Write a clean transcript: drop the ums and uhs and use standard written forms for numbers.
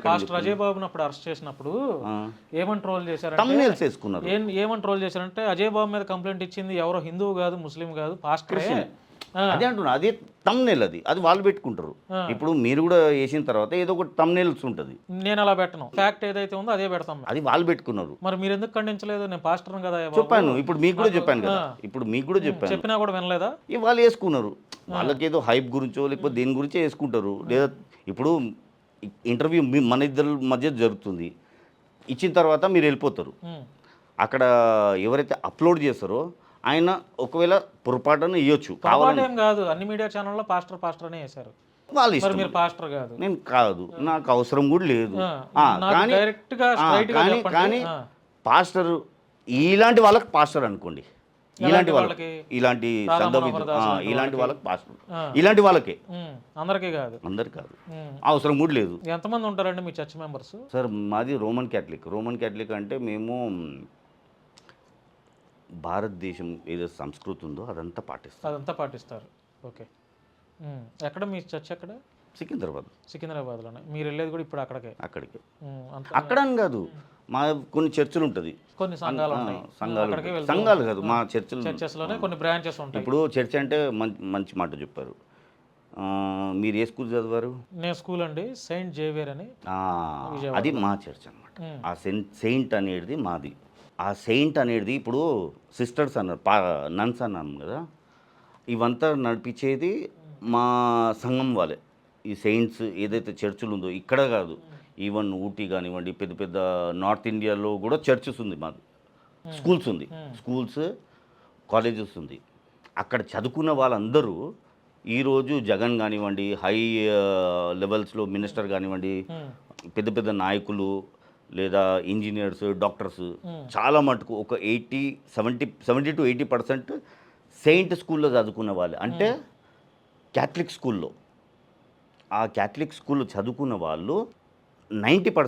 Pastor Ajay బాబుని అప్పుడు arrest చేసినప్పుడు ఏమని ట్రోల్ చేశారంటే తమ్నేల్స్ వేసుకున్నారు. ఏమని ట్రోల్ చేశారంటే అజయ్ బాబు మీద కంప్లైంట్ ఇచ్చింది ఎవరో హిందువు కాదు ముస్లిం కాదు పాస్టరే. అదే అంటున్నా, అదే తమ్నేల్, అది వాళ్ళు పెట్టుకుంటారు. ఇప్పుడు మీరు కూడా వేసిన తర్వాత ఏదో ఒకటి తమ్నేల్స్ ఉంటుంది, నేను అలా పెట్టను, ఫ్యాక్ట్ ఏదైతే ఉందో అదే పెడతాం. అది వాళ్ళు పెట్టుకున్నారు. మరి మీరు ఎందుకు ఖండించలేదు? నేను పాస్టర్ని కదా చెప్పాను, ఇప్పుడు మీకు కూడా చెప్పాను కదా, ఇప్పుడు మీకు కూడా చెప్పాను. చెప్పినా కూడా వినలేదా? ఇవి వాళ్ళు వేసుకున్నారు, వాళ్ళకి ఏదో హైప్ గురించో లేకపోతే దేని గురించో వేసుకుంటారు. లేదా ఇప్పుడు ఇంటర్వ్యూ మన ఇద్దరి మధ్య జరుగుతుంది, ఇచ్చిన తర్వాత మీరు వెళ్ళిపోతారు. అక్కడ ఎవరైతే అప్లోడ్ చేస్తారో ఆయన ఒకవేళ పొరపాటున ఇవ్వచ్చు, కావాలంటే ఏం కాదు, అన్ని మీడియా ఛానల్లో పాస్టర్ అనే వేశారు. వాళ్ళు మరి ఇష్టం. మీరు పాస్టర్ కాదు. నేను కాదు, నాకు అవసరం కూడా లేదు. నాకు డైరెక్ట్ గా స్ట్రైట్ గా చెప్పండి. కానీ పాస్టర్ ఇలాంటి వాళ్ళకి పాస్టర్ అనుకోండి, ఇలాంటి వాళ్ళకి, ఇలాంటి ఇలాంటి వాళ్ళకి పాస్టర్, ఇలాంటి వాళ్ళకే, అందరికీ కాదు. అందరు కాదు, అవసరం కూడా లేదు. ఎంతమంది ఉంటారండి మీ చర్చ్ మెంబర్స్? సార్ మాది రోమన్ క్యాథలిక్ అంటే మేము భారతదేశం ఏదో సంస్కృతి ఉందో అదంతా పాటిస్తారు. ఓకే. ఎక్కడ మీ చర్చ్? ఎక్కడ? సికింద్రాబాద్లోనే. మీరు వెళ్ళేది కూడా ఇప్పుడు అక్కడికి? అక్కడ అని కాదు, మా కొన్ని చర్చిలు ఉంటుంది, కొన్ని సంఘాలు ఉన్నాయి. సంఘాలు కాదు, మా చర్చెస్లోనే కొన్ని బ్రాంచెస్ ఉంటాయి. ఇప్పుడు చర్చ్ అంటే మంచి మాట చెప్పారు. మీరు ఏ స్కూల్ చదివారు? నేను స్కూల్ అండి సెయింట్ జేవియర్ అని, అది మా చర్చ్ అనమాట. ఆ సెయింట్ అనేది మాది. ఆ సెయింట్ అనేది ఇప్పుడు సిస్టర్స్ అన్నారు, నన్స్ అన్నాను కదా, ఇవంతా నడిపించేది మా సంఘం వాళ్ళే. ఈ సెయింట్స్ ఏదైతే చర్చిలు ఉందో ఇక్కడ కాదు, ఈవెన్ ఊటీ కానివ్వండి, పెద్ద పెద్ద నార్త్ ఇండియాలో కూడా చర్చెస్ ఉంది మాది, స్కూల్స్ కాలేజెస్ ఉంది. అక్కడ చదువుకున్న వాళ్ళందరూ ఈరోజు జగన్ కానివ్వండి, హై లెవెల్స్లో మినిస్టర్ కానివ్వండి, పెద్ద పెద్ద నాయకులు లేదా ఇంజనీర్స్, డాక్టర్స్ చాలా మటుకు ఒక 70 to 80% సెయింట్ స్కూల్లో చదువుకున్న వాళ్ళు. అంటే క్యాథలిక్ స్కూల్లో, ఆ క్యాథలిక్ స్కూల్లో చదువుకున్న వాళ్ళు 90%